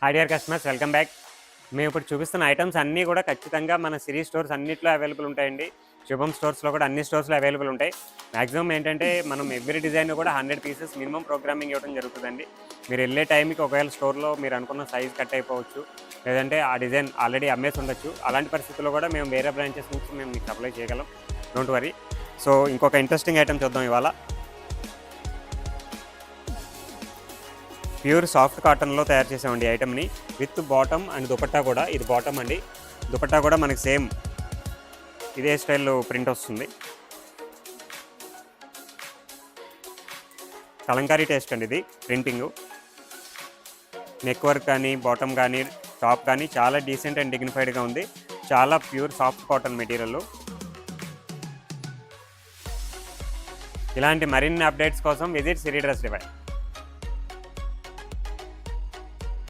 Hi dear customers, welcome back. మేము ఇప్పుడు చూపిస్తున్న ఐటమ్స్ అన్నీ కూడా ఖచ్చితంగా మన సిరీ స్టోర్స్ అన్నిట్లో అవైలబుల్ ఉంటాయండి. శుభం స్టోర్స్లో కూడా అన్ని స్టోర్స్లో అవైలబుల్ ఉంటాయి. మ్యాక్సిమం ఏంటంటే మనం ఎవ్రీ డిజైన్ కూడా 100 పీసెస్ మినిమం ప్రోగ్రామింగ్ ఇవ్వడం జరుగుతుందండి. మీరు వెళ్ళే టైంకి ఒకవేళ స్టోర్లో మీరు అనుకున్న సైజ్ కట్ అయిపోవచ్చు, లేదంటే ఆ డిజైన్ ఆల్రెడీ అమ్మేసి ఉండొచ్చు. అలాంటి పరిస్థితుల్లో కూడా మేము వేరే బ్రాంచెస్ నుంచి మేము మీకు సప్లై చేయగలం, డోంట్ వరీ. సో ఇంకొక ఇంట్రెస్టింగ్ ఐటమ్ చూద్దాం ఇవాళ. ప్యూర్ సాఫ్ట్ కాటన్లో తయారు చేసామండి ఈ ఐటమ్ని, విత్ బాటమ్ అండ్ దుపట్టా కూడా. ఇది బాటమ్ అండి, దుపట్టా కూడా మనకి సేమ్ ఇదే స్టైల్లో ప్రింట్ వస్తుంది. కలంకారీ టేస్ట్ అండి ఇది ప్రింటింగు. నెక్ వర్క్ కానీ, బాటమ్ కానీ, టాప్ కానీ చాలా డీసెంట్ అండ్ డిగ్నిఫైడ్గా ఉంది. చాలా ప్యూర్ సాఫ్ట్ కాటన్ మెటీరియల్. ఇలాంటి మరిన్ని అప్డేట్స్ కోసం విజిట్ సిరీ డ్రెస్ డివైన్.